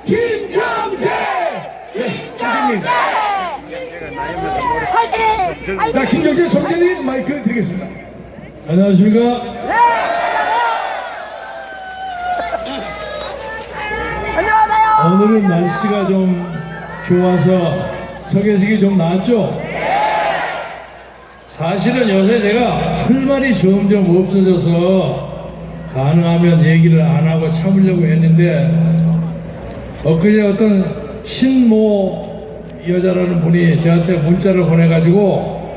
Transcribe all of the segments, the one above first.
김경재! 총재님. 화이팅! 자, 김경재 총재님 마이크 드리겠습니다. 안녕하십니까? 안녕하세요! 오늘은 날씨가 좀 좋아서 서 계시기 좀 나았죠? 사실은 요새 제가 할 말이 점점 없어져서 가능하면 얘기를 안 하고 참으려고 했는데 엊그제 어떤 신모 여자라는 분이 저한테 문자를 보내가지고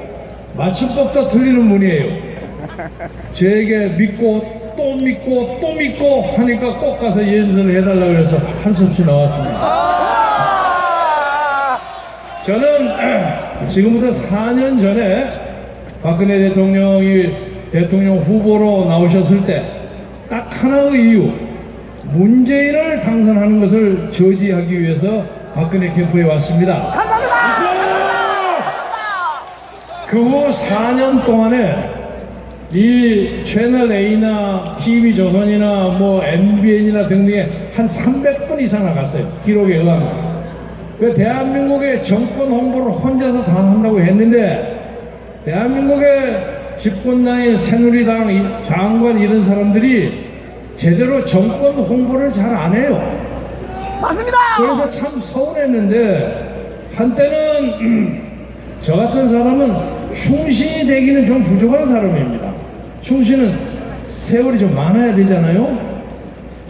맞춤법도 틀리는 분이에요. 저에게 믿고 또 믿고 또 믿고 하니까 꼭 가서 연설을 해달라고 해서 할 수 없이 나왔습니다. 저는 지금부터 4년 전에 박근혜 대통령이 대통령 후보로 나오셨을 때 딱 하나의 이유, 문재인을 당선하는 것을 저지하기 위해서 박근혜 캠프에 왔습니다. 그 후 4년 동안에 이 채널 A나 TV조선이나 뭐 MBN이나 등등에 한 300분 이상 나갔어요. 기록에 의하면. 그 대한민국의 정권 홍보를 혼자서 다 한다고 했는데 대한민국의 집권당의 새누리당 장관 이런 사람들이 제대로 정권 홍보를 잘 안 해요. 맞습니다! 그래서 참 서운했는데 한때는 저 같은 사람은 충신이 되기는 좀 부족한 사람입니다. 충신은 세월이 좀 많아야 되잖아요.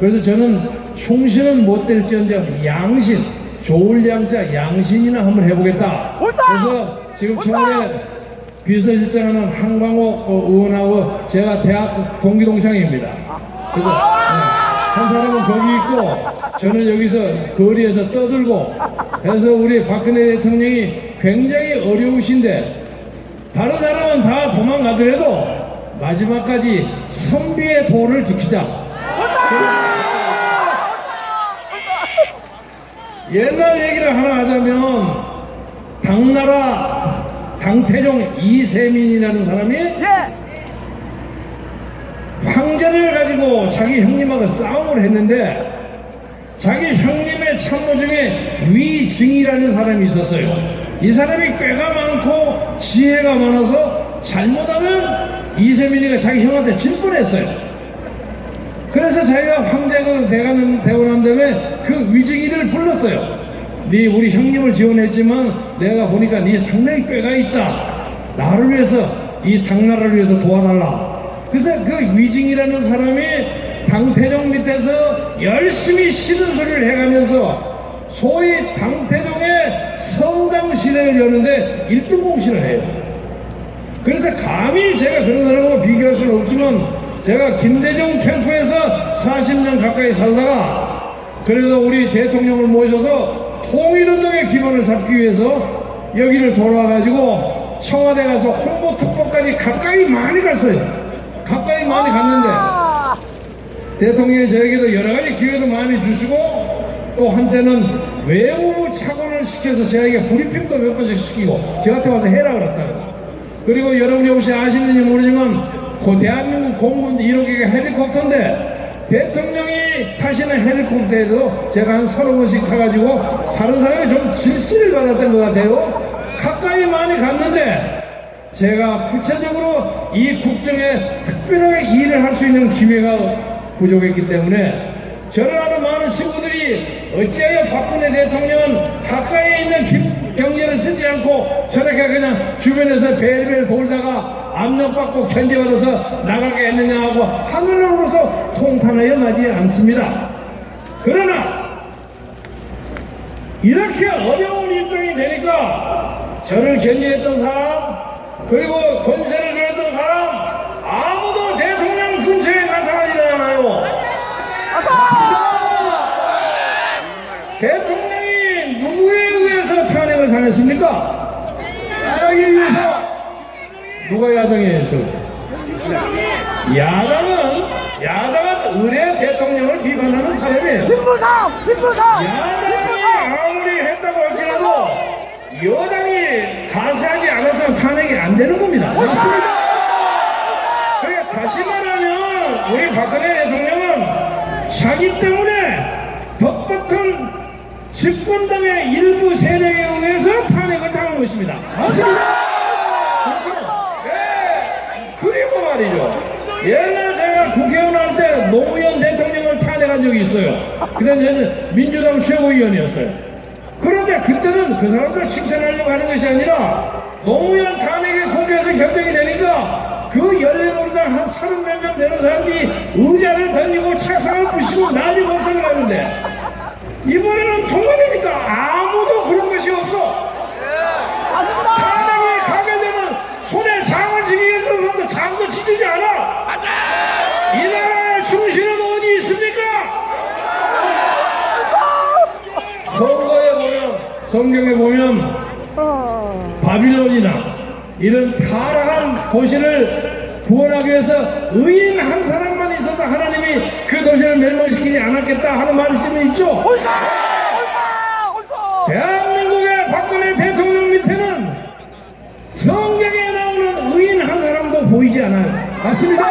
그래서 저는 충신은 못 될지언정 양신, 좋을 양자 양신이나 한번 해보겠다. 그래서 지금 청와대 비서실장하는 한광호 의원하고 제가 대학 동기동창입니다. 그래서 한 사람은 거기 있고 저는 여기서 거리에서 떠들고 해서 우리 박근혜 대통령이 굉장히 어려우신데 다른 사람은 다 도망가더라도 마지막까지 선비의 도를 지키자. 옛날 얘기를 하나 하자면 당나라 당태종 이세민이라는 사람이 황제를 가지고 자기 형님하고 싸움을 했는데 자기 형님의 참모 중에 위증이라는 사람이 있었어요. 이 사람이 꾀가 많고 지혜가 많아서 잘못하면 이세민이가 자기 형한테 질 뻔했어요. 그래서 자기가 황제가 되고 난 다음에 그 위증이를 불렀어요. 네 우리 형님을 지원했지만 내가 보니까 네 상당히 꾀가 있다. 나를 위해서 이 당나라를 위해서 도와달라. 그래서 그 위증이라는 사람이 당태종 밑에서 열심히 시든소리를 해가면서 소위 당태종의 성당시대를 여는데 1등 공신을 해요. 그래서 감히 제가 그런 사람하고 비교할 수는 없지만 제가 김대중 캠프에서 40년 가까이 살다가 그래서 우리 대통령을 모셔서 통일운동의 기반을 잡기 위해서 여기를 돌아와가지고 청와대 가서 홍보특보까지 가까이 많이 갔어요. 가까이 많이 갔는데 대통령이 저에게도 여러가지 기회도 많이 주시고 또 한때는 외무부 차관을 시켜서 저에게 브리핑도 몇 번씩 시키고 저한테 와서 해라 그랬다고. 그리고 여러분이 혹시 아시는지 모르지만 그 대한민국 공군 1호기가 헬리콥터인데 대통령이 타시는 헬리콥터에도 제가 한 30번씩 타가지고 다른 사람이 좀 질시를 받았던 것 같아요. 가까이 많이 갔는데 제가 구체적으로 이 국정에 특별하게 일을 할 수 있는 기회가 부족했기 때문에 저를 아는 많은 친구들이 어찌하여 박근혜 대통령은 가까이에 있는 김경재를 쓰지 않고 저렇게 그냥 주변에서 벨벨 돌다가 압력받고 견제받아서 나가게 했느냐 하고 하늘로서 통탄하여 나지 않습니다. 그러나 이렇게 어려운 입장이 되니까 저를 견제했던 사람 그리고 권세를 그렸던 사람 아무도 대통령 근처에 나타나지 않아요. 대통령이 누구에 의해서 탄핵을 당했습니까? 야당에 의해서. 누가 야당에 의해서? 야당은 의뢰 대통령을 비판하는 사람이에요. 야당이 아무리 했다고 할지라도 여당이 가세하지 않아서 탄핵이 안 되는 겁니다. 그러니까 다시 말하면 우리 박근혜 대통령은 자기 때문에 덕박한 집권당의 일부 세력에 의해서 탄핵을 당한 것입니다. 맞습니다. 그렇죠? 네. 그리고 말이죠. 옛날 제가 국회의원 할 때 노무현 대통령을 탄핵한 적이 있어요. 그때 저는 민주당 최고위원이었어요. 그런데 그때는 그 사람들 칭찬하려고 하는 것이 아니라 노무현 탄핵이 국회에서 결정이 되니까 그 열린우리당 한 30몇 명 되는 사람들이 의자를 던지고 책상을 부시고 난리 법석을 하는데 이번에는 통과되니까 아무도 그런 것이 없어. 탄핵이 가게 되면 손에 장을 쥐게 되는 사람도 장도 쥐지 않아. 이 나라의 중심은 어디 있습니까? 선거에 보면, 성경에 보면 바빌론이나 이런 타락한 도시를 구원하기 위해서 의인 한 사람만 있어도 하나님이 그 도시를 멸망시키지 않았겠다 하는 말씀이 있죠. 대한민국의 박근혜 대통령 밑에는 성경에 나오는 의인 한 사람도 보이지 않아요. 맞습니다.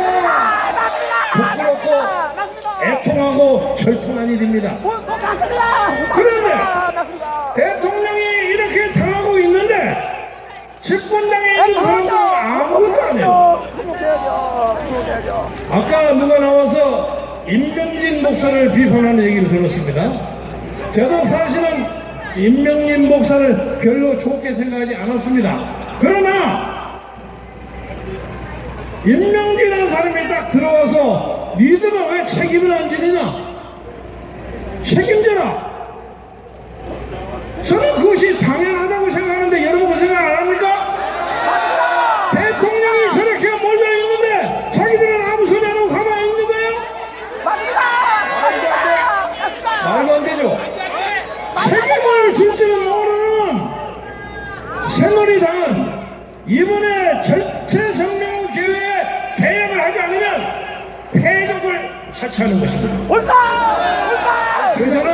부끄럽고 애통하고 절통한 일입니다. 그런데 대통령이 이렇게 당하고 있는데 집권당에 있는 사람들은 아무것도 안 해요. 아까 누가 나와서 임명진 목사를 비판하는 얘기를 들었습니다. 저도 사실은 임명진 목사를 별로 좋게 생각하지 않았습니다. 그러나 임명진이라는 사람이 딱 들어와서 니들은 왜 책임을 안 지느냐? 책임져라. 저는 그것이 당연하다고 생각하는데 여러분 그 생각 안 합니까? 대통령이 저렇게 몰려 있는데 자기들은 아무 소리 안 하고 가만히 있는 거예요? 말도 안 되죠. 책임을 질지는 모르는 새누리당은 이번에 절체정명 기회에 개혁을 하지 않으면 패족을 자처하는 것입니다. 그래서 저는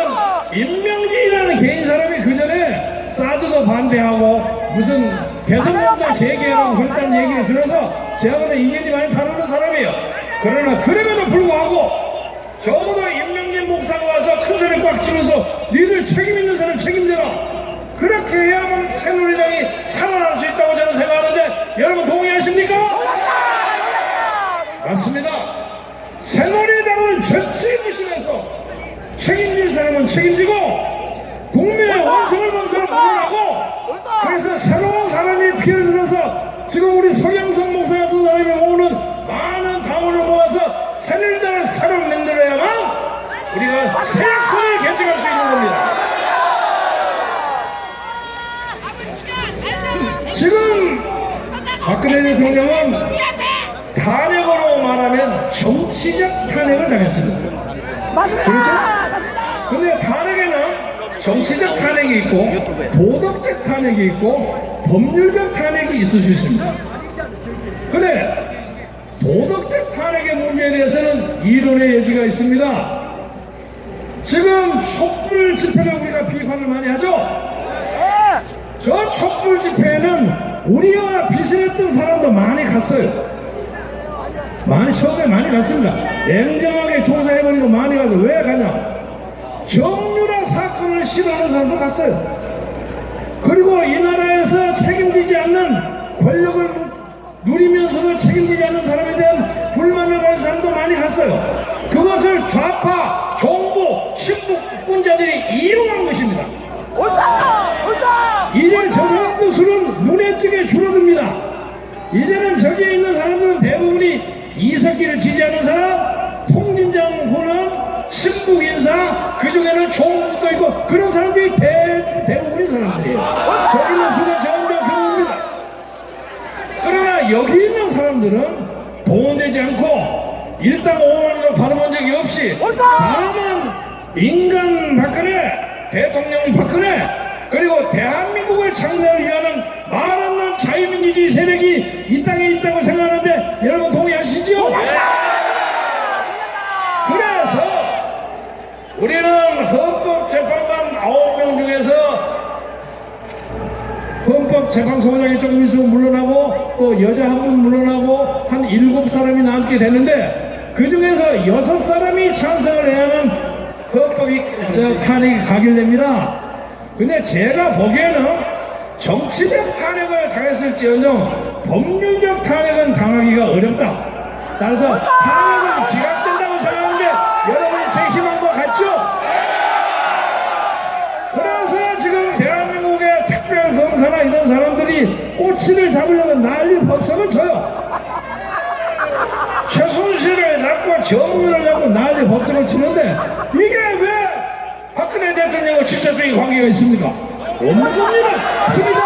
임명진이라는 개인 사람이 그 전에 사드도 반대하고 무슨 개성공단 재개하라고 그랬다는 얘기를 들어서 제하고는 이견이 많이 다루는 사람이에요. 그러나 그럼에도 불구하고 적어도 임명진 목사가 와서 큰 소리 꽉 치면서 니들 책임 있는 사람 책임져라. 그렇게 해야만 새누리당이 살아날 수 있다고 저는 생각하는데 여러분 동의하십니까? 맞습니다. 새누리당을 절치부심해서 책임질 사람은 책임지고 국민의 원성을 본 사람은 물러나고 그래서 새로운 사람이 피를 들어서 지금 우리 서경석 목사 같은 사람이 모으는 많은 당원을 모아서 새누리당을 새로 만들어야만 우리가 새 역사를 개척할 수 있는 겁니다. 지금 박근혜 대통령은 탄핵으로 말하면 정치적 탄핵을 당했습니다. 그렇죠? 근데 탄핵에는 정치적 탄핵이 있고 도덕적 탄핵이 있고 법률적 탄핵이 있을 수 있습니다. 근데 도덕적 탄핵의 문제에 대해서는 이론의 여지가 있습니다. 지금 촛불 집회를 우리가 비판을 많이 하죠? 저 촛불 집회에는 우리와 비슷했던 사람도 많이 갔어요. 처음에 많이 갔습니다. 냉정하게 조사해보니까 많이 가서 왜 가냐? 정유라 사건을 싫어하는 사람도 갔어요. 그리고 이 나라에서 책임지지 않는 권력을 누리면서도 책임지지 않는 사람에 대한 불만을 가진 사람도 많이 갔어요. 그것을 좌파, 정부, 친북권자들이 이용한 것입니다. 이제 저 사람들 수는 눈에 띄게 줄어듭니다. 이제는 저기에 있는 사람들은 대부분이 이석기를 지지하는 사람, 통진장 군은 친북 인사, 그 중에는 총무도 있고 그런 사람들이 대부분의 사람들이에요. 저기 있는 수는 전부 그룹입니다. 그러나 여기 있는 사람들은 동원되지 않고 일당 5만원을 받아본 적이 없이 다만 인간 박근혜, 대통령 박근혜 그리고 대한민국을 창설을 위하는 말 없는 자유민주주의 세력이 이 땅에 있다고 생각하는데 여러분 동의하시죠? 그래서 우리는 헌법재판관 9명 중에서 헌법재판소장이 조금 있으면 물러나고 또 여자 한 분 물러나고 한 7사람이 남게 되는데 그 중에서 6사람이 찬성을 해야만 헌법이 탄핵이 가결됩니다. 근데 제가 보기에는 정치적 탄핵을 당했을지언정 법률적 탄핵은 당하기가 어렵다. 따라서 탄핵은 기각된다고 생각하는데 여러분이 제 희망과 같죠? 그래서 지금 대한민국의 특별검사나 이런 사람들이 꼬치를 잡으려고 난리 법석을 쳐요. 최순실을 잡고 정문을 잡고 난리 법석을 치는데 이게 왜 박근혜 대통령과 직접적인 관계가 있습니까? 없는 겁니다. 없습니다.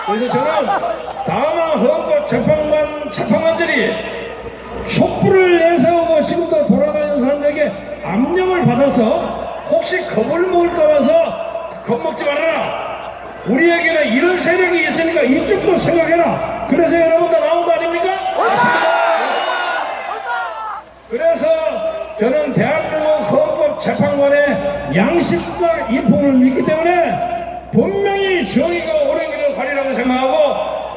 그래서 저는 다만 헌법재판관들이 촛불을 내세우고 지금도 돌아다니는 사람들에게 압력을 받아서 혹시 겁을 먹을까 봐서 겁먹지 말아라. 우리에게는 이런 세력이 있으니까 이쪽도 생각해라. 그래서 여러분들 나온 거 아닙니까? 그래서 저는 대한민국 헌법재판관의 양심과 인품을 믿기 때문에 분명히 정의가 옳은 길을 가리라고 생각하고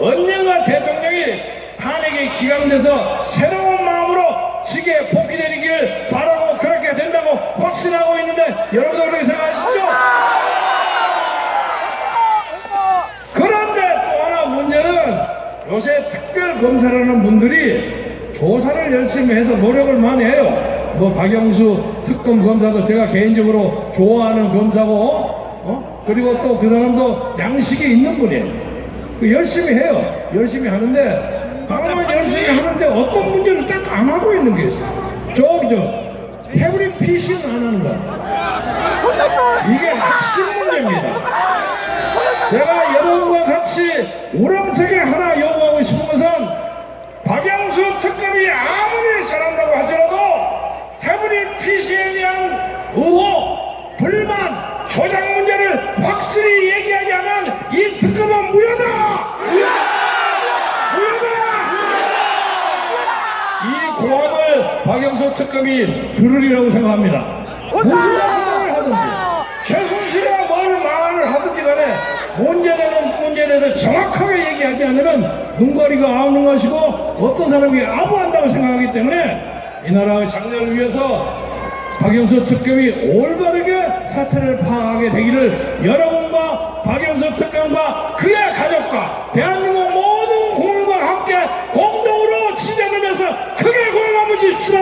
언젠가 대통령이 탄핵이 기각돼서 새로운 마음으로 직에 복귀되기를 바라고 그렇게 된다고 확신하고 있는데 여러분도 그렇게 생각하시죠? 그런데 또 하나 문제는 요새 특별검사라는 분들이 조사를 열심히 해서 노력을 많이 해요. 뭐 박영수 특검 검사도 제가 개인적으로 좋아하는 검사고, 그리고 또 그 사람도 양식이 있는 분이에요. 열심히 해요. 열심히 하는데 다만 열심히 하는데 어떤 문제를 딱 안 하고 있는 게 있어요. 패브릭 피싱 안 하는 거. 이게 핵심 문제입니다. 제가 여러분과 같이 우렁차게 하나 요구하고 싶은 것은 박영수 특검이 아무리 잘한다고 하더라도 패브릭 피싱에 대한 의혹, 불만, 조작 문제를 확실히 얘기하지 않은 이 특검은 무효다! 무효다! 이 고함을 박영수 특검이 들으리라고 생각합니다. 무슨 말을 하든지 최순실이가 뭘 말을 하든지 간에 문제에 대해서 정확하게 얘기하지 않으면 눈가리가 아우는 것이고 어떤 사람이 아부한다고 생각하기 때문에 이 나라의 장래를 위해서 박영수 특검이 올바르게 사태를 파악하게 되기를 여러분과 박영수 특검과 그의 가족과 대한민국 모든 국민과 함께 공동으로 지정하면서 크게 고함 한번 주십시오.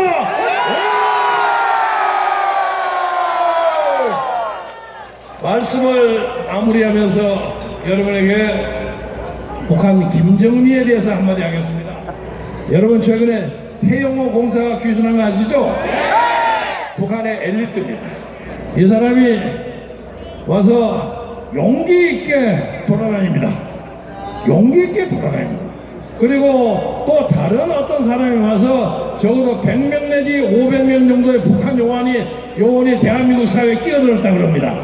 말씀을 마무리하면서 여러분에게 북한 김정은이에 대해서 한마디 하겠습니다. 여러분 최근에 태영호 공사가 귀순한 거 아시죠? 북한의 엘리트입니다. 이 사람이 와서 용기 있게 돌아다닙니다. 용기 있게 돌아다닙니다. 그리고 또 다른 어떤 사람이 와서 적어도 100명 내지 500명 정도의 북한 요원이 대한민국 사회에 끼어들었다 그럽니다.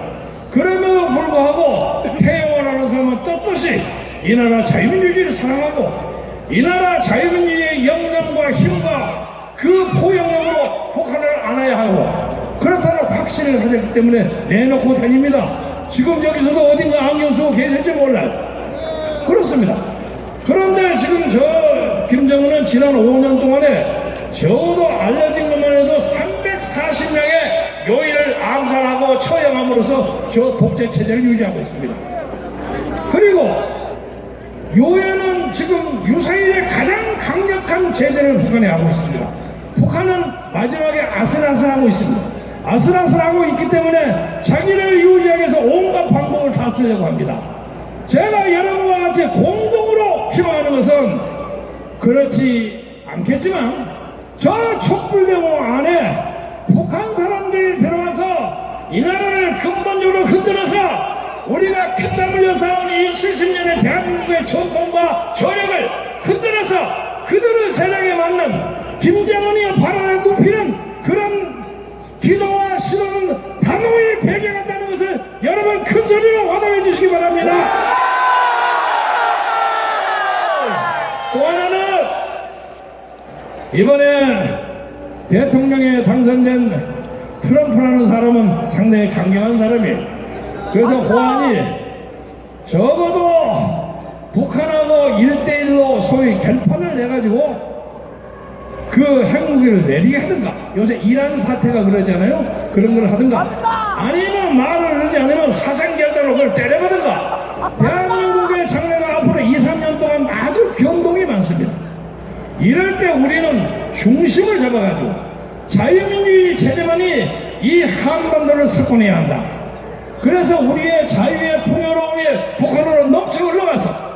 그럼에도 불구하고 태영호라는 사람은 떳떳이 이 나라 자유민주주의를 사랑하고 이 나라 자유민주주의의 역량과 힘과 그 포용력으로 북한을 안아야 하고 그렇다는 확신을 가졌기 때문에 내놓고 다닙니다. 지금 여기서도 어딘가 안경 쓰고 계실지 몰라요. 그렇습니다. 그런데 지금 저 김정은은 지난 5년 동안에 적어도 알려진 것만 해도 340명의 요인을 암살하고 처형함으로써 저 독재 체제를 유지하고 있습니다. 그리고 요인은 지금 유사일의 가장 강력한 제재를 북한에 하고 있습니다. 북한은 마지막에 아슬아슬하고 있습니다. 아슬아슬하고 있기 때문에 자기를 유지하기 위해서 온갖 방법을 다 쓰려고 합니다. 제가 여러분과 같이 공동으로 희망하는 것은 그렇지 않겠지만 저 촛불대모 안에 북한 사람들이 들어와서 이 나라를 근본적으로 흔들어서 우리가 피땀 흘려 쌓은 이 70년의 대한민국의 전통과 저력을 흔들어서 그들의 세력에 맞는 김정은이 발언에 눕히는 그런 기도와 시도는 단호히 배경한다는 것을 여러분 큰 소리로 화답해 주시기 바랍니다. 또 하나는 이번에 대통령에 당선된 트럼프라는 사람은 상당히 강경한 사람이에요. 그래서 호안이 적어도 북한하고 1대1로 소위 결판을 내가지고 그 핵무기를 내리게 하든가, 요새 이란 사태가 그러잖아요. 그런 걸 하든가, 아니면 말을 하지 않으면 사상 장래로 그걸 때려버린다. 대한민국의 장래가 앞으로 2, 3년 동안 아주 변동이 많습니다. 이럴 때 우리는 중심을 잡아가지고 자유민주주의 체제만이 이 한반도를 석권해야 한다. 그래서 우리의 자유의 풍요로움이 북한으로 넘쳐 흘러가서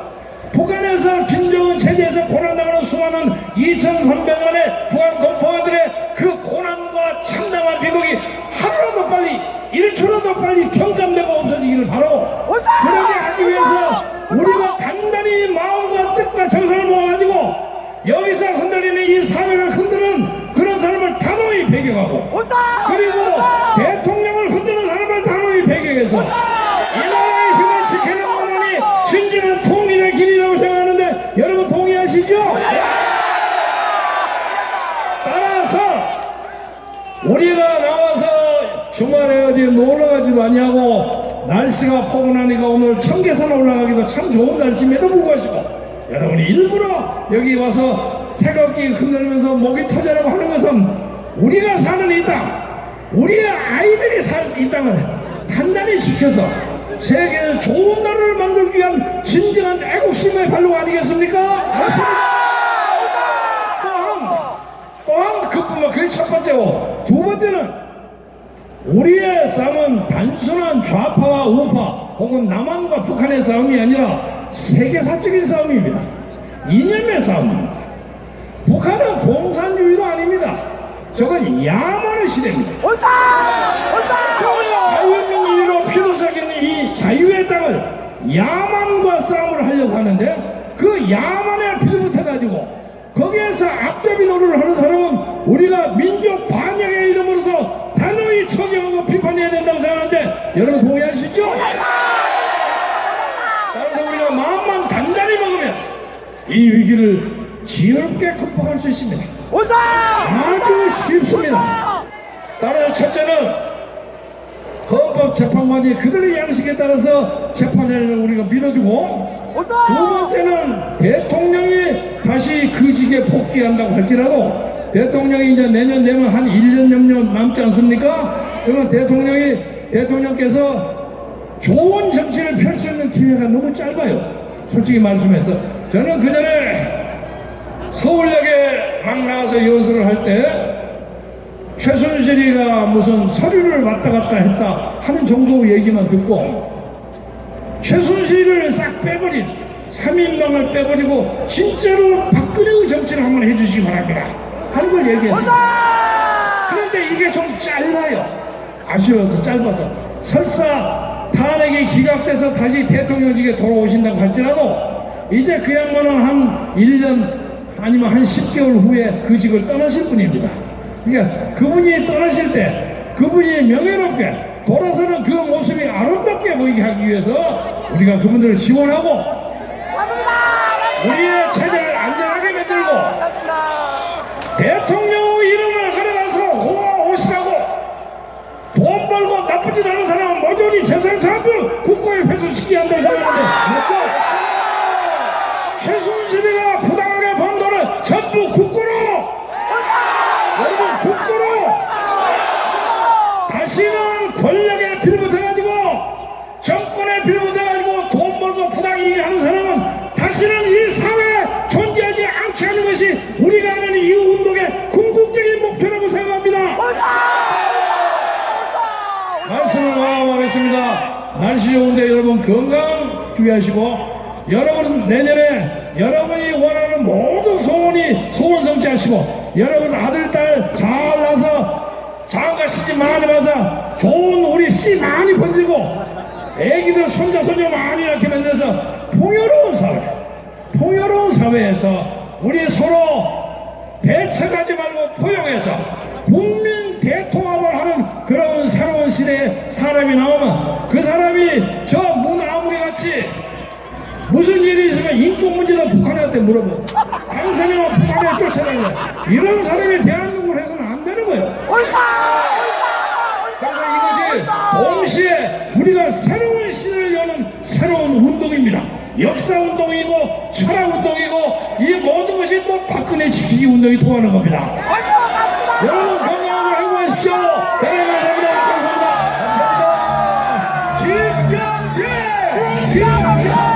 북한에서 김정은 체제에서 고난당하는 수많은 2,300만의 북한 동포들의 그 고난과 참담한 비극이 하루라도 빨리 1초라도 빨리 경감되고 없어지기를 바라고, 그러게 하기 위해서 우리가 단단히 마음과 뜻과 정성을 모아가지고 여기서 흔들리는 이 사회를 흔드는 그런 사람을 단호히 배격하고, 그리고 대통령을 흔드는 사람을 단호히 배격해서 이 나라의 힘을 지키는 것만이 진정한 통일의 길이라고 생각하는데 여러분 동의하시죠? 따라서 우리가 나와서 주말에 어디 놀러가지도 아니하고 날씨가 포근하니까 오늘 청계산 올라가기도 참 좋은 날씨임에도 불구하고 여러분이 일부러 여기 와서 태극기 흔들면서 목이 터져라고 하는 것은 우리가 사는 이 땅, 우리의 아이들이 사는 이 땅을 단단히 지켜서 세계에 좋은 나라를 만들기 위한 진정한 애국심의 발로 아니겠습니까? 맞습니다. 또한 그게 첫 번째고, 두 번째는 우리의 싸움은 단순한 좌파와 우파 혹은 남한과 북한의 싸움이 아니라 세계사적인 싸움입니다. 이념의 싸움입니다. 북한은 공산주의도 아닙니다. 저건 야만의 시대입니다. 자유민주주의로 피로삭인 이 자유의 땅을 야만과 싸움을 하려고 하는데, 그 야만에 필붙어가지고 거기에서 앞잡이 노릇을 하는 사람은 우리가 민족 반영의 이름으로서 단호히 처경하고 비판해야 된다고 생각하는데 여러분 동의하시죠? 따라서 우리가 마음만 단단히 먹으면 이 위기를 지혜롭게 극복할 수 있습니다. 아주 쉽습니다. 따라서 첫째는 헌법재판관이 그들의 양식에 따라서 재판을 우리가 밀어주고, 두 번째는 대통령이 다시 그 직에 복귀한다고 할지라도 대통령이 이제 내년 되면 한 1년 정도 남지 않습니까? 그러면 대통령께서 좋은 정치를 펼 수 있는 기회가 너무 짧아요. 솔직히 말씀해서 저는 그 전에 서울역에 막 나가서 연설을 할 때 최순실이가 무슨 서류를 왔다 갔다 했다 하는 정도 얘기만 듣고, 최순실을 싹 빼버린 3인방을 빼버리고 진짜로 박근혜의 정치를 한번 해주시기 바랍니다 하는 걸 얘기했습니다. 그런데 이게 좀 짧아요. 아쉬워서 짧아서. 설사 탄핵이 기각돼서 다시 대통령직에 돌아오신다고 할지라도 이제 그 양반은 한 1년 아니면 한 10개월 후에 그 직을 떠나실 분입니다. 그러니까 그분이 떠나실 때 그분이 명예롭게 돌아서는 그 모습이 아름답게 보이게 하기 위해서 우리가 그분들을 지원하고 우리의 체제를 안전하게 만들고 대통령의 이름을 걸어가서 호오시라고 돈 벌고 나쁘지 않은 사람은 모조리 재산 전부 국고에 회수시키게 한다고 생각하는데 맞죠? 최순실이가 부당하게 번 돈을 전부 국고로, 여러분 국고로 다시는 권력에 빌붙어가지고 정권에 빌붙어가지고 돈 벌고 부당이익 하는 사람은 다시는 이 사회에 존재하지 않게 하는 것이 우리가 하는 이 운동의 궁극적인 목표라고 생각합니다. 말씀을 마감하겠습니다. 날씨 좋은데 여러분 건강 주의하시고, 여러분 내년에 여러분이 원하는 모든 소원 성취하시고, 여러분 아들 딸 잘 낳아서 장가 시집 많이 봐서 좋은 우리 씨 많이 번지고 애기들 손자 손녀 많이 이렇게 만들어서 풍요로운 사회에서 우리 서로 배척하지 말고 포용해서 국민 대통합을 하는 그런 새로운 시대에 사람이 나오면 그 사람이 저 문아무개 같이 무슨 일이 있으면 인권 문제도 북한한테 물어보고 당선이면 북한에 쫓아다니고 이런 사람이 대한민국을 해서는 안 되는 거예요. 그래서 이것이 동시에 우리가 새로운 시대를 여는 새로운 운동입니다. 역사운동이고 철학운동이고 이 모든 것이 또 박근혜 지키기 운동이 통하는 겁니다. 여러분 건강하고 행복하십시오. 대단히 감사합니다. 감사합니다. 김경진 김병!